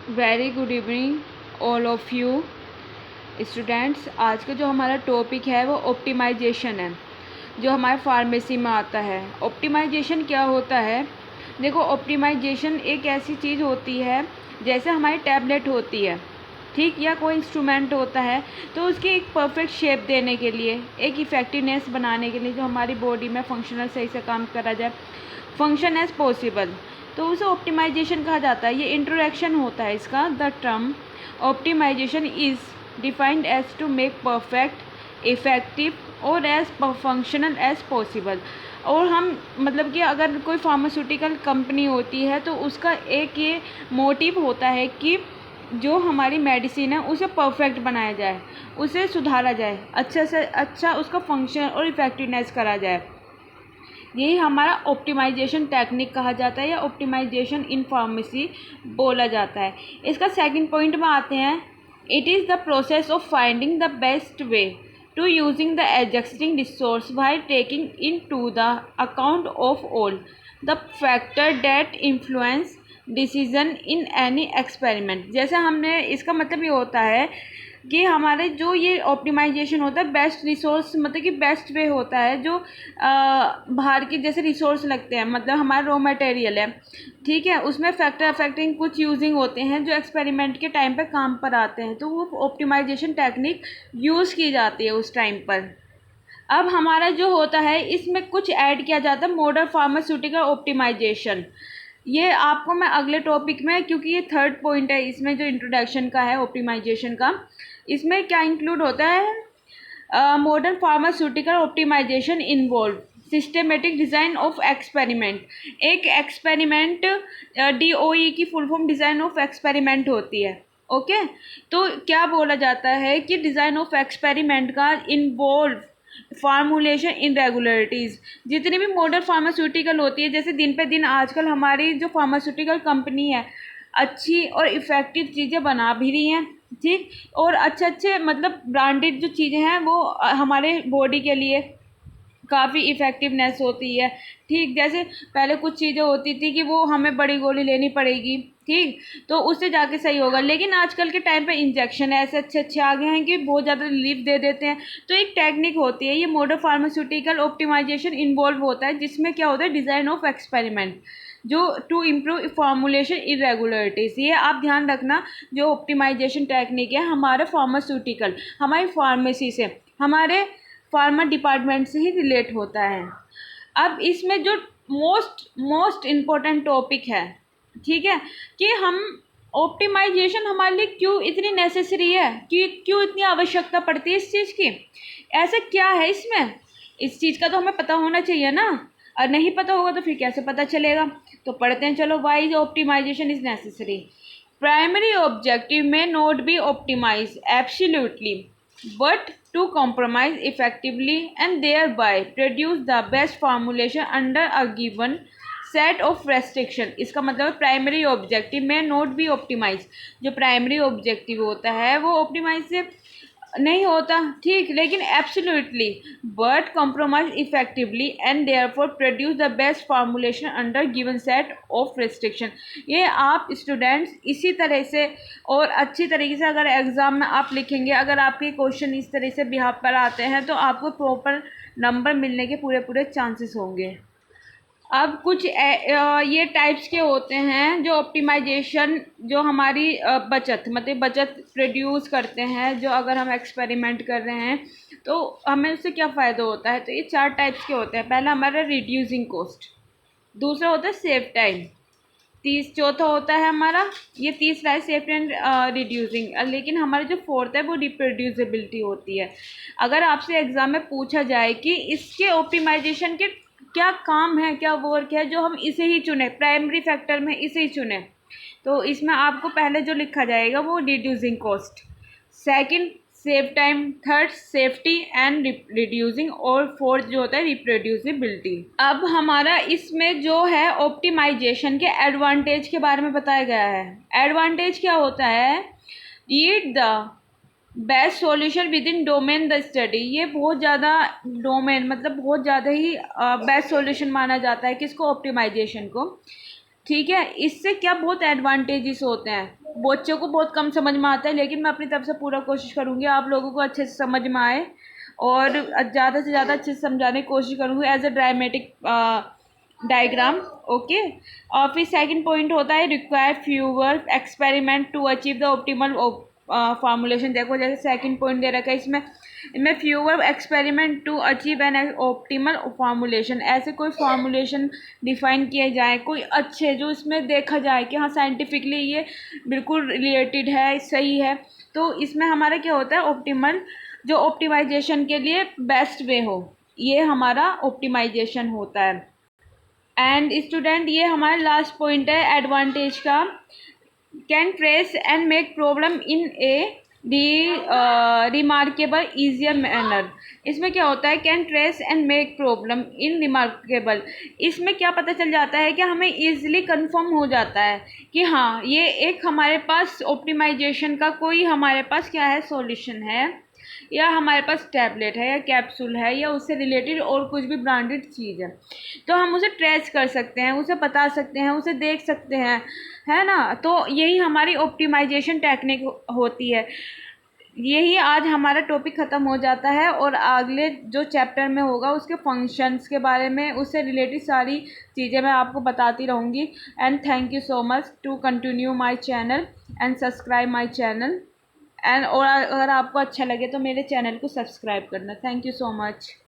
Very good evening all of you students. आज का जो हमारा टॉपिक है वो ऑप्टिमाइजेशन है, जो हमारे फार्मेसी में आता है। ऑप्टिमाइजेशन क्या होता है? देखो, ऑप्टिमाइजेशन एक ऐसी चीज़ होती है जैसे हमारी टैबलेट होती है, ठीक, या कोई इंस्ट्रूमेंट होता है, तो उसकी एक परफेक्ट शेप देने के लिए, एक इफ़ेक्टिवनेस बनाने के लिए, जो हमारी बॉडी में फंक्शनल सही से काम करा जाए, फंक्शन एज पॉसिबल, तो उसे ऑप्टिमाइजेशन कहा जाता है। ये इंट्रोडक्शन होता है इसका। The term optimisation is defined as to make perfect, effective और एज फंक्शनल एज पॉसिबल। और हम मतलब कि अगर कोई फार्मास्यूटिकल कंपनी होती है तो उसका एक ये मोटिव होता है कि जो हमारी मेडिसिन है उसे परफेक्ट बनाया जाए, उसे सुधारा जाए, अच्छे से अच्छा उसका फंक्शन और इफ़ेक्टिवनेस करा जाए। यही हमारा ऑप्टिमाइजेशन टेक्निक कहा जाता है या ऑप्टिमाइजेशन इन फार्मेसी बोला जाता है। इसका सेकंड पॉइंट में आते हैं। It is the process of finding the best way to using the existing resource while taking into the account of all the factor that influence decision in any experiment. जैसे हमने, इसका मतलब ये होता है कि हमारे जो ये ऑप्टिमाइजेशन होता है, बेस्ट रिसोर्स मतलब कि बेस्ट वे होता है, जो बाहर के जैसे रिसोर्स लगते हैं, मतलब हमारा रॉ मटेरियल है, ठीक है, उसमें फैक्टर अफेक्टिंग कुछ यूजिंग होते हैं जो एक्सपेरिमेंट के टाइम पे काम पर आते हैं, तो वो ऑप्टिमाइजेशन टेक्निक यूज़ की जाती है उस टाइम पर। अब हमारा जो होता है इसमें कुछ ऐड किया जाता है, मॉडर्न फार्मास्यूटिकल ऑप्टिमाइजेशन। ये आपको मैं अगले टॉपिक में, क्योंकि ये थर्ड पॉइंट है इसमें जो इंट्रोडक्शन का है ऑप्टिमाइजेशन का, इसमें क्या इंक्लूड होता है। Modern pharmaceutical optimization involve systematic design of experiment. एक एक्सपेरिमेंट, DOE की full form design of experiment होती है। ओके, तो क्या बोला जाता है कि डिज़ाइन ऑफ एक्सपेरिमेंट का इन्वॉल्व फार्मूलेशन इनरेगुलरिटीज़। जितनी भी मॉडर्न फार्मास्यूटिकल होती है, जैसे दिन पे दिन आजकल हमारी जो फार्मास्यूटिकल कंपनी है अच्छी और इफ़ेक्टिव चीज़ें बना भी रही हैं, ठीक, और अच्छे अच्छे मतलब ब्रांडेड जो चीज़ें हैं वो हमारे बॉडी के लिए काफ़ी इफ़ेक्टिवनेस होती है, ठीक। जैसे पहले कुछ चीज़ें होती थी कि वो हमें बड़ी गोली लेनी पड़ेगी, ठीक, तो उससे जाके सही होगा, लेकिन आजकल के टाइम पे इंजेक्शन ऐसे अच्छे अच्छे आ गए हैं कि बहुत ज़्यादा रिलीफ दे देते हैं। तो एक टेक्निक होती है, ये मॉडर्न फार्मास्यूटिकल ऑप्टिमाइजेशन इन्वॉल्व होता है, जिसमें क्या होता है, डिज़ाइन ऑफ एक्सपेरिमेंट जो टू इम्प्रूव फार्मूलेशन इरेगुलरिटीज़। ये आप ध्यान रखना, जो ऑप्टिमाइजेशन टेक्निक है हमारे फार्मास्यूटिकल, हमारी फार्मेसी से, हमारे फार्मा डिपार्टमेंट से ही रिलेट होता है। अब इसमें जो मोस्ट इम्पोर्टेंट टॉपिक है, ठीक है, कि हम ऑप्टिमाइजेशन हमारे लिए क्यों इतनी नेसेसरी है, कि क्यों इतनी आवश्यकता पड़ती है इस चीज़ की, ऐसा क्या है इसमें, इस चीज़ का तो हमें पता होना चाहिए ना। और नहीं पता होगा तो फिर कैसे पता चलेगा? तो पढ़ते हैं, चलो। Why optimisation is necessary? Primary objective में not be optimise absolutely, but to compromise effectively and thereby produce the best formulation under a given set of restriction। इसका मतलब प्राइमरी ऑब्जेक्टिव में नॉट बी ऑप्टिमाइज, जो primary objective होता है वो optimise से नहीं होता, ठीक, लेकिन absolutely but compromise effectively and therefore produce the best formulation under given set of restriction. ये आप स्टूडेंट्स इसी तरह से और अच्छी तरीके से अगर एग्ज़ाम में आप लिखेंगे, अगर आपके क्वेश्चन इस तरह से बिहाफ पर आते हैं, तो आपको प्रॉपर नंबर मिलने के पूरे चांसेस होंगे। अब कुछ ये टाइप्स के होते हैं जो ऑप्टिमाइजेशन, जो हमारी बचत मतलब बचत प्रोड्यूस करते हैं, जो अगर हम एक्सपेरिमेंट कर रहे हैं तो हमें उससे क्या फ़ायदा होता है। तो ये 4 टाइप्स के होते हैं। पहला हमारा रिड्यूसिंग कॉस्ट, दूसरा होता है सेव टाइम, चौथा होता है हमारा, ये तीसरा है सेफ एंड रिड्यूसिंग। लेकिन हमारा जो फोर्थ है वो रिप्रोड्यूसिबिलिटी होती है। अगर आपसे एग्ज़ाम में पूछा जाए कि इसके ऑप्टिमाइजेशन के क्या काम है, क्या वर्क है, जो हम इसे ही चुने, प्राइमरी फैक्टर में इसे ही चुने, तो इसमें आपको पहले जो लिखा जाएगा वो reducing cost, second save time, third safety and reducing, और फोर्थ जो होता है रिप्रोड्यूसिबिलिटी। अब हमारा इसमें जो है ऑप्टिमाइजेशन के एडवांटेज के बारे में बताया गया है। एडवांटेज क्या होता है? Read the best solution with in domain the study. ये बहुत ज़्यादा डोमेन मतलब बहुत ज़्यादा ही बेस्ट सॉल्यूशन माना जाता है किसको? ऑप्टिमाइजेशन को, ठीक है। इससे क्या बहुत एडवांटेजेस होते हैं। बच्चों को बहुत कम समझ में आता है, लेकिन मैं अपनी तरफ से पूरा कोशिश करूँगी आप लोगों को अच्छे से समझ में आए, और ज़्यादा से ज़्यादा अच्छे से समझाने की कोशिश करूँगी as a dramatic diagram. Okay. और फिर सेकंड पॉइंट होता है require fewer experiment to achieve the optimal formulation. देखो जैसे सेकंड पॉइंट दे रखा है इसमें, इनमें fewer experiment to achieve an optimal formulation. ऐसे कोई फॉर्मुलेशन डिफाइन किए जाए कोई अच्छे, जो इसमें देखा जाए कि हाँ साइंटिफिकली ये बिल्कुल रिलेटेड है, सही है। तो इसमें हमारा क्या होता है, ऑप्टिमल, जो ऑप्टिमाइजेशन के लिए बेस्ट वे हो, ये हमारा ऑप्टिमाइजेशन होता है। एंड स्टूडेंट ये हमारा लास्ट पॉइंट है एडवांटेज का, can trace and make problem in A remarkable easier manner. इसमें क्या होता है, can trace and make problem in remarkable, इसमें क्या पता चल जाता है कि हमें ईजिली कंफर्म हो जाता है कि हाँ ये एक हमारे पास ऑप्टिमाइजेशन का कोई हमारे पास क्या है, सॉल्यूशन है, या हमारे पास टैबलेट है या कैप्सूल है या उससे रिलेटेड और कुछ भी ब्रांडेड चीज़ है, तो हम उसे ट्रेस कर सकते हैं, उसे बता सकते हैं, उसे देख सकते हैं, है ना। तो यही हमारी ऑप्टिमाइजेशन टेक्निक होती है। यही आज हमारा टॉपिक ख़त्म हो जाता है, और अगले जो चैप्टर में होगा उसके फंक्शंस के बारे में, उससे रिलेटेड सारी चीज़ें मैं आपको बताती रहूँगी। And thank you so much to continue my channel and subscribe my channel. And और अगर आपको अच्छा लगे तो मेरे चैनल को सब्सक्राइब करना। Thank you so much.